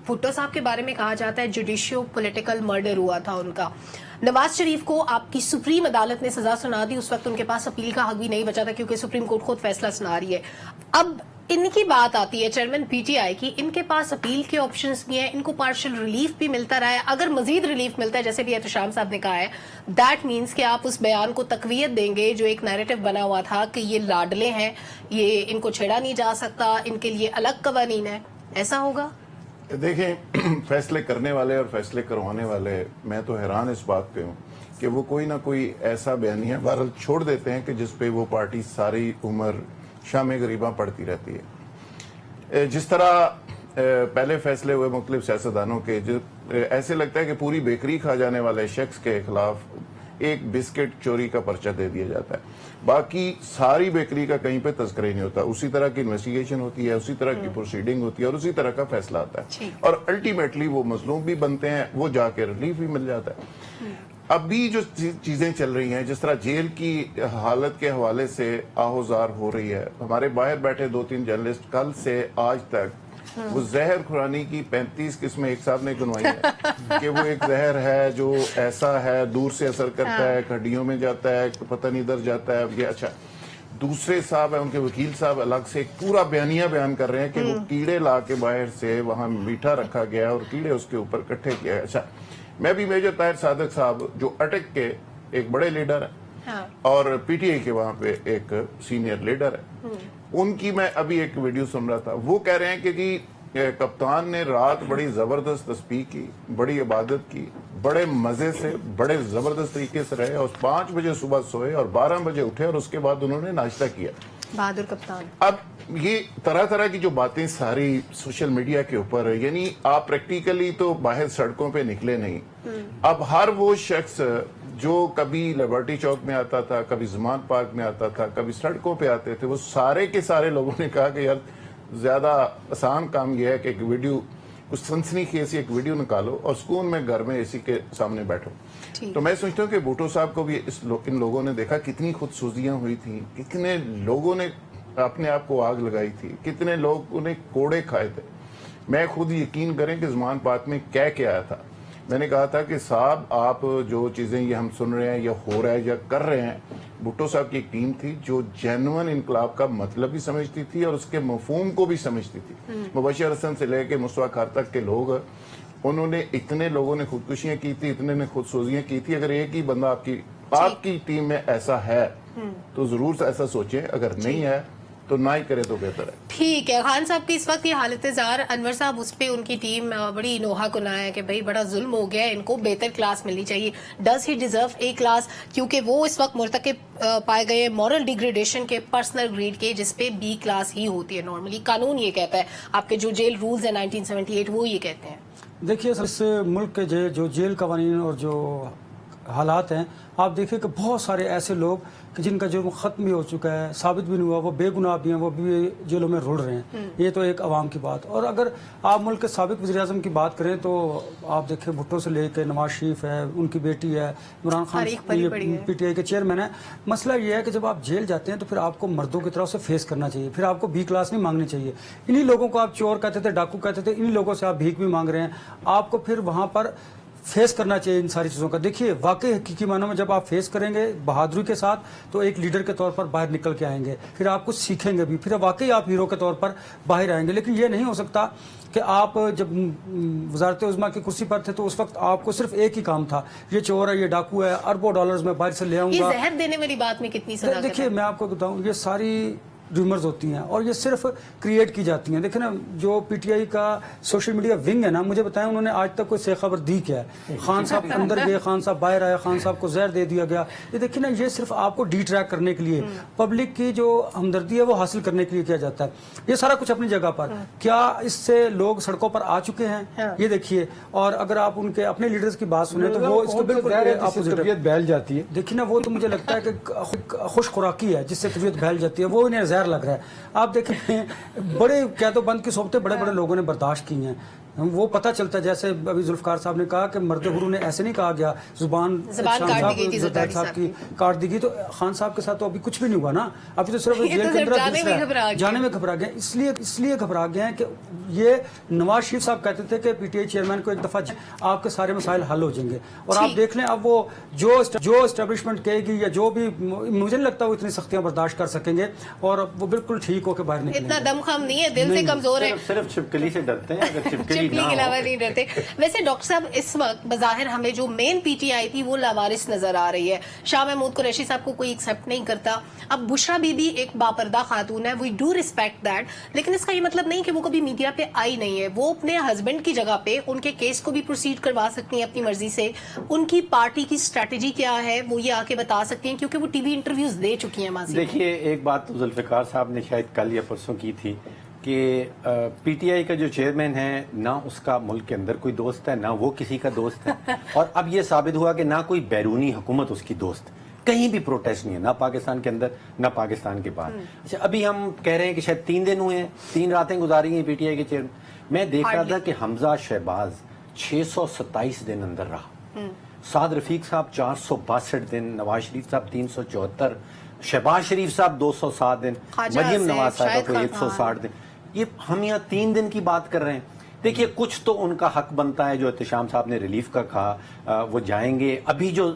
भुट्टो साहब के बारे में कहा जाता है जुडिशियो पॉलिटिकल मर्डर हुआ था उनका। नवाज शरीफ को आपकी सुप्रीम अदालत ने सजा सुना दी, उस वक्त उनके पास अपील का हक भी नहीं बचा था क्योंकि सुप्रीम कोर्ट खुद फैसला सुना रही है। अब इनकी बात आती है चेयरमैन पीटीआई की, इनके पास अपील के ऑप्शंस भी हैं, इनको पार्शियल रिलीफ भी मिलता रहा है। अगर मजीद रिलीफ मिलता है, जैसे भी एहतशाम साहब ने कहा है, दैट मीन्स कि आप उस बयान को तकवीयत देंगे जो एक नैरेटिव बना हुआ था कि ये लाडले हैं, ये इनको छेड़ा नहीं जा सकता, इनके लिए अलग कवानीन है, ऐसा होगा? देखें, फैसले करने वाले और फैसले करवाने वाले, मैं तो हैरान इस बात पे हूँ कि वो कोई ना कोई ऐसा बयानिया बहरहाल छोड़ देते हैं कि जिस पे वो पार्टी सारी उम्र शाम गरीबा पड़ती रहती है। जिस तरह पहले फैसले हुए मुख्तलिफ सियासतदानों के, ऐसे लगता है कि पूरी बेकरी खा जाने वाले शख्स के खिलाफ एक बिस्किट चोरी का पर्चा दे दिया जाता है, बाकी सारी बेकरी का कहीं पे तस्करा ही नहीं होता। उसी तरह की इन्वेस्टिगेशन होती है, उसी तरह की प्रोसीडिंग होती है और उसी तरह का फैसला आता है और अल्टीमेटली वो मजलूम भी बनते हैं, वो जाके रिलीफ भी मिल जाता है। अभी जो चीजें चल रही हैं, जिस तरह जेल की हालत के हवाले से आहोजार हो रही है, हमारे बाहर बैठे 2-3 जर्नलिस्ट कल से आज तक वो जहर खुरानी की 35 किस्में एक साहब ने गिनवाई है कि वो एक जहर है जो ऐसा है, दूर से असर करता है, हड्डियों में जाता है, पता नहीं इधर जाता है। ये अच्छा, दूसरे साहब है, उनके वकील साहब अलग से एक पूरा बयानिया बयान कर रहे हैं कि वो कीड़े ला के बाहर से वहां मीठा रखा गया और कीड़े उसके ऊपर इकट्ठे किया है। अच्छा, मैं भी मेजर ताहिर सादिक साहब जो अटक के एक बड़े लीडर हैं और पीटीआई के वहां पे एक सीनियर लीडर है, उनकी मैं अभी एक वीडियो सुन रहा था। वो कह रहे हैं कि कप्तान ने रात बड़ी जबरदस्त तस्बीह की, बड़ी इबादत की, बड़े मजे से, बड़े जबरदस्त तरीके से रहे और 5 बजे सुबह सोए और 12 बजे उठे और उसके बाद उन्होंने नाश्ता किया। बहादुर कप्तान। अब ये तरह तरह की जो बातें सारी सोशल मीडिया के ऊपर है, यानी आप प्रैक्टिकली तो बाहर सड़कों पे निकले नहीं। अब हर वो शख्स जो कभी लिबर्टी चौक में आता था, कभी ज़मान पार्क में आता था, कभी सड़कों पे आते थे, वो सारे के सारे लोगों ने कहा कि यार ज्यादा आसान काम यह है कि एक वीडियो, कुछ सनसनीखेज एक वीडियो निकालो और सुकून में घर में एसी के सामने बैठो। तो मैं सोचता हूँ कि भुट्टो साहब को भी इन लोगों ने देखा कितनी खुदसूजियां हुई थी, कितने लोगों ने अपने आप को आग लगाई थी, कितने लोगों ने कोड़े खाए थे। मैं खुद यकीन करें कि ज़मान पार्क में कह के आया था, मैंने कहा था कि साहब आप जो चीज़ें ये हम सुन रहे हैं या हो रहा है या कर रहे हैं, भुट्टो साहब की एक टीम थी जो जेन्युइन इनकलाब का मतलब भी समझती थी और उसके मफहूम को भी समझती थी। मुबशर हसन से लेके मुस्तफा खार तक के लोग, उन्होंने इतने लोगों ने खुदकुशियां की थी, इतने ने खुदसोजियां की थी। अगर एक ही बंदा आपकी टीम में ऐसा है तो जरूर ऐसा सोचें, अगर नहीं है तो ना ही करे तो बेहतर है। ठीक है, खान साहब की इस वक्त ये हालत जार, अनवर साहब उस पे उनकी टीम बड़ी नोहा कुना है कि भाई बड़ा जुल्म हो गया है, इनको बेहतर क्लास मिलनी चाहिए। Does he deserve A class? क्योंकि वो इस वक्त मुर्तकिब पाए गए मॉरल डिग्रेडेशन के, पर्सनल ग्रेड के, जिसपे बी क्लास ही होती है नॉर्मली। कानून ये कहता है, आपके जो जेल रूल्स है 1978 वो ये कहते हैं। देखिए इस मुल्क के जो जेल कवानीन और जो हालात हैं, आप देखिए कि बहुत सारे ऐसे लोग कि जिनका जुर्म ख़त्म भी हो चुका है, साबित भी नहीं हुआ, वो बेगुनाह भी हैं, वो भी जेलों में रुल रहे हैं। ये तो एक आवाम की बात। और अगर आप मुल्क के साबिक वज़ीर-ए-आज़म की बात करें तो आप देखिए भुट्टो से लेकर नवाज शरीफ है, उनकी बेटी है, इमरान खान पीटीआई के चेयरमैन है। मसला ये है कि जब आप जेल जाते हैं तो फिर आपको मर्दों की तरफ से फेस करना चाहिए, फिर आपको बी क्लास नहीं मांगनी चाहिए। इन्हीं लोगों को आप चोर कहते थे, डाकू कहते थे, इन्हीं लोगों से आप भीख भी मांग रहे हैं। आपको फिर वहाँ पर फेस करना चाहिए इन सारी चीज़ों का। देखिए वाकई हकीकी मानों में जब आप फेस करेंगे बहादुरी के साथ तो एक लीडर के तौर पर बाहर निकल के आएंगे, फिर आप कुछ सीखेंगे भी, फिर वाकई आप हीरो के तौर पर बाहर आएंगे। लेकिन ये नहीं हो सकता कि आप जब वज़ारत उज़्मा की कुर्सी पर थे तो उस वक्त आपको सिर्फ एक ही काम था, ये चोर है, ये डाकू है, अरबों डॉलर्स में बाहर से ले आऊँगा। ये जहर देने वाली बात में कितनी सजा? देखिए मैं आपको बताऊँ, ये सारी रूमर्स होती हैं और ये सिर्फ क्रिएट की जाती हैं। देखिए ना, जो पीटीआई का सोशल मीडिया विंग है ना, मुझे बताएं उन्होंने आज तक कोई से खबर दी क्या है? खान साहब अंदर गए, खान साहब बाहर आए, खान साहब को जहर दे दिया गया। ये देखिए ना, ये सिर्फ आपको डिट्रैक्ट करने के लिए, पब्लिक की जो हमदर्दी है वो हासिल करने के लिए किया जाता है। ये सारा कुछ अपनी जगह पर। क्या इससे लोग सड़कों पर आ चुके हैं? ये देखिए। और अगर आप उनके अपने लीडर्स की बात सुने तो वो इसको बिल्कुल तबीयत बहल जाती है। देखिए ना, वो तो मुझे लगता है कि खुश खुराकी है जिससे तबीयत बहल जाती है, वो इन्हें जहर लग रहा है। आप देखें बड़े क्या तो बंद की सोबतें बड़े बड़े लोगों ने बर्दाश्त की हैं। وہ پتہ چلتا ہے. جیسے ابھی ذوالفقار صاحب نے کہا کہ مرد غرو نے ایسے نہیں کہا گیا, زبان کاٹ دی گئی زرداری صاحب کی کاٹ دی گئی, تو خان صاحب کے ساتھ تو ابھی کچھ بھی نہیں ہوا نا, ابھی تو صرف جیل کے اندر جانے میں گھبرا گئے. اس لیے گھبرا گئے ہیں کہ یہ نواز شریف صاحب کہتے تھے کہ پی ٹی آئی چیئرمین کو ایک دفعہ آپ کے سارے مسائل حل ہو جائیں گے, اور آپ دیکھ لیں اب وہ جو اسٹیبلشمنٹ کہے گی یا جو بھی, مجھے نہیں لگتا وہ اتنی سختیاں برداشت کر سکیں گے, اور وہ بالکل ٹھیک ہو کے باہر نکلیں گے. اتنا دم خم نہیں ہے, دل سے کمزور ہے, صرف چھپکلی سے ڈرتے ہیں, اگر چھپکلی چپلی کے علاوہ نہیں ڈرتے. ویسے ڈاکٹر صاحب اس وقت بظاہر ہمیں جو مین پی ٹی آئی تھی وہ لاوارث نظر آ رہی ہے. شاہ محمود قریشی صاحب کو کوئی ایکسیپٹ نہیں کرتا. اب بشرا بی بی ایک باپردہ خاتون ہے, وی ڈو ریسپیکٹ دیٹ, لیکن اس کا یہ مطلب نہیں کہ وہ کبھی میڈیا پہ آئی نہیں ہے. وہ اپنے ہسبینڈ کی جگہ پہ ان کے کیس کو بھی پروسیڈ کروا سکتی ہیں اپنی مرضی سے. ان کی پارٹی کی اسٹریٹجی کیا ہے وہ یہ آ کے بتا سکتی ہیں, کیونکہ وہ ٹی وی انٹرویوز دے چکی ہیں ماضی میں. دیکھیے ایک بات تو ذوالفقار صاحب نے شاید کل یا پرسوں کی تھی کہ پی ٹی آئی کا جو چیئرمین ہے, نہ اس کا ملک کے اندر کوئی دوست ہے, نہ وہ کسی کا دوست ہے, اور اب یہ ثابت ہوا کہ نہ کوئی بیرونی حکومت اس کی دوست, کہیں بھی پروٹیسٹ نہیں ہے, نہ پاکستان کے اندر نہ پاکستان کے باہر. اچھا ابھی ہم کہہ رہے ہیں کہ شاید 3 دن ہوئے ہیں, 3 راتیں گزاری ہیں پی ٹی آئی کے چیئرمین. میں دیکھ رہا تھا کہ حمزہ شہباز 627 دن اندر رہا, سعد رفیق صاحب 462 دن, نواز شریف صاحب 374, شہباز شریف صاحب 207 دن, مریم نواز صاحب کو 160 دن. یہ ہم یہاں 3 دن کی بات کر رہے ہیں. دیکھیے کچھ تو ان کا حق بنتا ہے, جو احتشام صاحب نے ریلیف کا کہا وہ جائیں گے. ابھی جو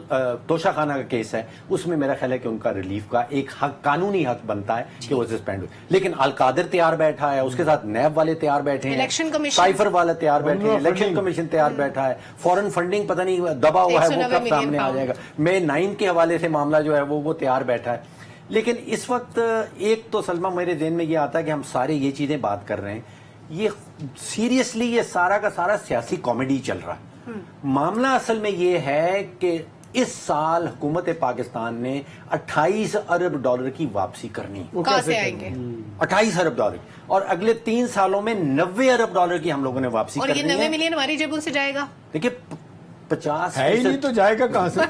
توشہ خانہ کا کیس ہے اس میں میرا خیال ہے کہ ان کا ریلیف کا ایک حق, قانونی حق بنتا ہے کہ وہ سسپینڈ ہوئے. لیکن القادر تیار بیٹھا ہے, اس کے ساتھ نیب والے تیار بیٹھے ہیں, سائفر والا تیار بیٹھے ہیں, الیکشن کمیشن تیار بیٹھا ہے, فورن فنڈنگ پتہ نہیں دبا ہوا ہے, وہ کب سامنے آ جائے گا, مے 9 کے حوالے سے معاملہ جو ہے وہ تیار بیٹھا ہے. لیکن اس وقت ایک تو سلمہ میرے ذہن میں یہ آتا ہے کہ ہم سارے یہ چیزیں بات کر رہے ہیں, یہ سیریسلی یہ سارا کا سارا سیاسی کامیڈی چل رہا ہے. معاملہ اصل میں یہ ہے کہ اس سال حکومت پاکستان نے 28 ارب ڈالر کی واپسی کرنی ہے. کہاں سے آئیں گے 28 ارب ڈالر, اور اگلے 3 سالوں میں 90 ارب ڈالر کی ہم لوگوں نے واپسی کرنی ہے. اور یہ 90 ملین ہماری جیبوں سے جائے گا. دیکھیے 50 ہے ہی نہیں تو جائے گا کہاں سے؟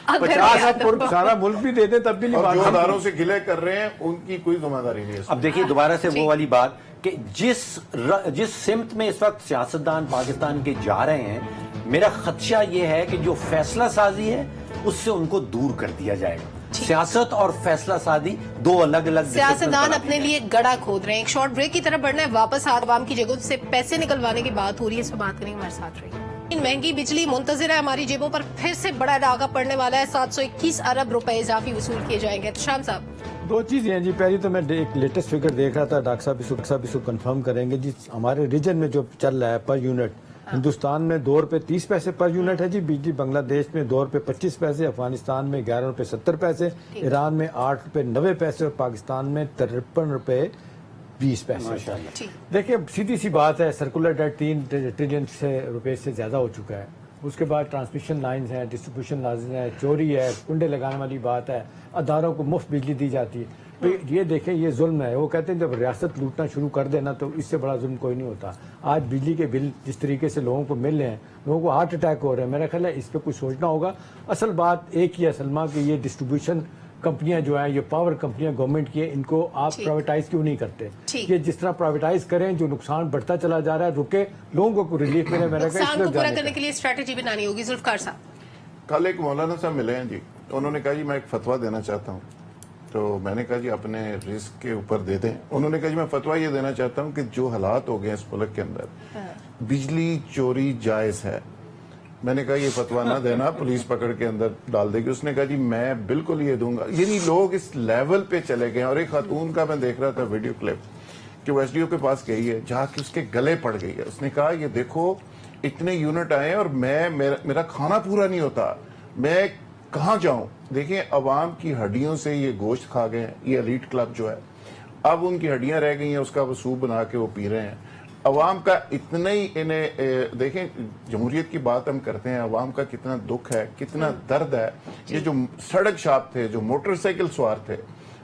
50 سارا ملک بھی دے دے تب بھی نہیں. جو اداروں سے گلے کر رہے ہیں ان کی کوئی ذمہ داری نہیں ہے. اب دیکھیے دوبارہ سے وہ والی بات کہ جس سمت میں اس وقت سیاستدان پاکستان کے جا رہے ہیں, میرا خدشہ یہ ہے کہ جو فیصلہ سازی ہے اس سے ان کو دور کر دیا جائے گا. سیاست اور فیصلہ سازی 2 الگ الگ. سیاستدان اپنے لیے گڑا کھود رہے ہیں. ایک شارٹ بریک کی طرف بڑھنا ہے, واپس عوام کی جگہوں سے پیسے نکلوانے کی بات ہو رہی ہے, اس پہ بات کریں گے, ہمارے ساتھ رہیے. مہنگی بجلی منتظر ہے ہماری جیبوں پر, پھر سے بڑا ڈاکہ پڑنے والا ہے. 721 ارب روپے اضافی وصول کیے جائیں گے. شام صاحب 2 چیزیں ہیں جی. پہلی تو میں ایک لیٹسٹ فگر دیکھ رہا تھا, ڈاکٹر صاحب اس کو کنفرم کریں گے جی. ہمارے ریجن میں جو چل رہا ہے پر یونٹ, ہندوستان میں 2 روپے 30 پیسے پر یونٹ ہے جی بجلی, بنگلہ دیش میں 2 روپے 25 پیسے, افغانستان میں 11 روپے 70 پیسے, ایران میں 8 روپے 90 پیسے, اور پاکستان میں 53 روپے 20 پیسے. دیکھیں سیدھی سی بات ہے, سرکولر ڈیٹ 3 ٹریلین روپے سے زیادہ ہو چکا ہے. اس کے بعد ٹرانسمیشن لائنز ہیں, ڈسٹریبیوشن لائنز ہیں, چوری ہے, کنڈے لگانے والی بات ہے, اداروں کو مفت بجلی دی جاتی ہے. تو یہ دیکھیں یہ ظلم ہے. وہ کہتے ہیں جب ریاست لوٹنا شروع کر دینا تو اس سے بڑا ظلم کوئی نہیں ہوتا. آج بجلی کے بل جس طریقے سے لوگوں کو مل رہے ہیں, لوگوں کو ہارٹ اٹیک ہو رہے ہیں, میرا خیال ہے اس پہ کچھ سوچنا ہوگا. اصل بات ایک ہی ہے سلمہ, کہ یہ ڈسٹریبیوشن کمپنیاں جو ہیں, یہ پاور کمپنیاں گورنمنٹ کی ہیں, ان کو آپ پرائیویٹائز کیوں نہیں کرتے؟ یہ جس طرح پرائیویٹائز کریں, جو نقصان بڑھتا چلا جا رہا ہے رکے, لوگوں کو ریلیف ملے. میرا نقصان کو پورا کرنے کے لیے اسٹریٹجی بنانی ہوگی. ذوالفقار صاحب کل ایک مولانا صاحب ملے ہیں جی, انہوں نے کہا جی میں ایک فتویٰ دینا چاہتا ہوں. تو میں نے کہا جی اپنے رزق کے اوپر دے دیں. انہوں نے کہا جی میں فتویٰ یہ دینا چاہتا ہوں کہ جو حالات ہو گئے اس ملک کے اندر, بجلی چوری جائز ہے. میں نے کہا یہ فتویٰ نہ دینا, پولیس پکڑ کے اندر ڈال دے گی. اس نے کہا جی میں بالکل یہ دوں گا. یعنی لوگ اس لیول پہ چلے گئے. اور ایک خاتون کا میں دیکھ رہا تھا ویڈیو کلپ کہ وہ ایس ڈی او کے پاس گئی ہے, جہاں کہ اس کے گلے پڑ گئی ہے. اس نے کہا یہ دیکھو اتنے یونٹ آئے اور میرا کھانا پورا نہیں ہوتا, میں کہاں جاؤں. دیکھیں عوام کی ہڈیوں سے یہ گوشت کھا گئے ہیں, یہ ایلیٹ کلب جو ہے, اب ان کی ہڈیاں رہ گئی ہیں, اس کا وہ سوپ بنا کے وہ پی رہے ہیں. عوام کا اتنا ہی انہیں دیکھیں, جمہوریت کی بات ہم کرتے ہیں, عوام کا کتنا دکھ ہے, کتنا درد ہے. یہ جو سڑک شاپ تھے, جو موٹر سائیکل سوار تھے,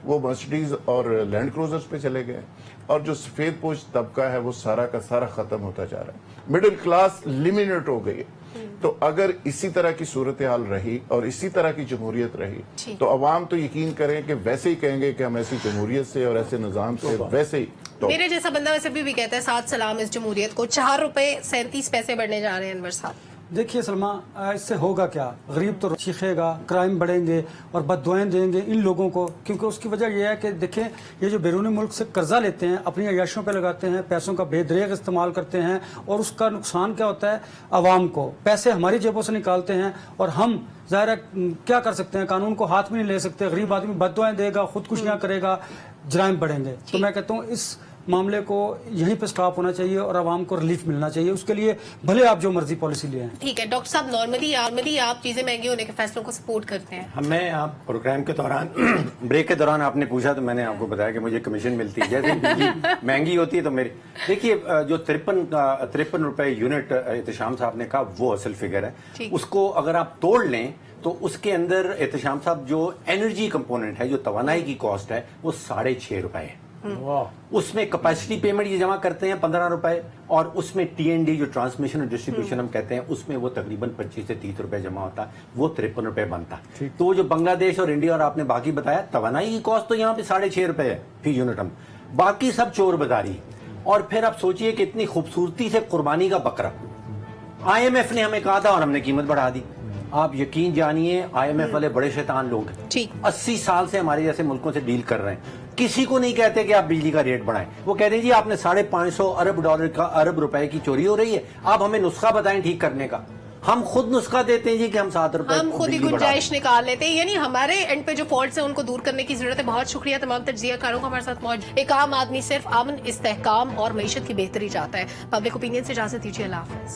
وہ مرسڈیز اور لینڈ کروزرز پہ چلے گئے, اور جو سفید پوش طبقہ ہے وہ سارا کا سارا ختم ہوتا جا رہا ہے. مڈل کلاس لیمینیٹ ہو گئی ہے. تو اگر اسی طرح کی صورتحال رہی اور اسی طرح کی جمہوریت رہی تو عوام تو یقین کریں کہ ویسے ہی کہیں گے کہ ہم ایسی جمہوریت سے اور ایسے نظام سے ویسے ہی मेरे जैसा बंदा वैसे भी कहता है 7 सलाम इस जमहूरियत को, 4 रुपए 37 पैसे बढ़ने जा रहे हैं अनवर साहब। देखिए सलमा, इससे होगा क्या? गरीब तो चीखेगा, क्राइम बढ़ेंगे और बददुआएं देंगे इन लोगों को, क्योंकि उसकी वजह यह है कि देखें, ये जो बैरूनी मुल्क से कर्जा लेते हैं, अपनी अयाशों पे लगाते हैं, पैसों का बेदरेग इस्तेमाल करते हैं, और उसका नुकसान क्या होता है? आवाम को। पैसे हमारी जेबों से निकालते हैं और हम ज़ाहिर है क्या कर सकते हैं? कानून को हाथ में नहीं ले सकते। गरीब आदमी बददुआएं देगा, खुदकुशियाँ करेगा, जराइम बढ़ेंगे। तो मैं कहता हूँ इस मामले को यहीं पे स्टॉप होना चाहिए और आवाम को रिलीफ मिलना चाहिए। उसके लिए भले आप जो मर्जी पॉलिसी ले आएं। ठीक है डॉक्टर साहब, नॉर्मली आप चीजें महंगी होने के फैसलों को सपोर्ट करते हैं? मैं आप प्रोग्राम के दौरान ब्रेक के दौरान आपने पूछा तो मैंने आपको बताया कि मुझे कमीशन मिलती है, जैसे बिजली महंगी होती है तो मेरी। देखिए जो 53 रुपए यूनिट एहतशाम साहब ने कहा वो असल फिगर है। उसको अगर आप तोड़ लें तो उसके अंदर एहतशाम साहब जो एनर्जी कंपोनेंट है, जो तवानाई की कॉस्ट है, वो 6.5 रुपए है। उसमें कैपेसिटी पेमेंट ये जमा करते हैं 15 रुपए, और उसमें TND जो ट्रांसमिशन और डिस्ट्रीब्यूशन हम कहते हैं, उसमें वो तकरीबन 25 से 30 रुपए जमा होता है, वो 53 रुपए बनता है। तो जो बांग्लादेश और इंडिया और आपने बाकी बताया, तवानाई की कॉस्ट तो यहाँ पे 6.5 रुपए है फी यूनिट, हम बाकी सब चोर बाजारी। और फिर आप सोचिए कि इतनी खूबसूरती से कुर्बानी का बकरा, IMF ने हमें कहा था और हमने कीमत बढ़ा दी। आप यकीन जानिए IMF वाले बड़े शैतान लोग हैं, 80 साल से हमारे जैसे मुल्कों से डील कर रहे हैं। किसी को नहीं कहते कि आप बिजली का रेट बढ़ाएं, वो कहते हैं जी आपने $550 अरब रुपए की चोरी हो रही है, आप हमें नुस्खा बताएं ठीक करने का। हम खुद नुस्खा देते हैं जी कि हम 7 रुपए, हम खुद ही गुंजाइश निकाल लेते हैं। यानी हमारे एंड पे जो फॉल्ट्स हैं उनको दूर करने की जरूरत है। बहुत शुक्रिया तमाम तज्जियाकारों का हमारे साथ मौजूद। एक आम आदमी सिर्फ अमन, इस्तेहकाम और मईशत की बेहतरी चाहता है। पब्लिक ओपिनियन से इजाजत दीजिए। अल्लाह हाफिज।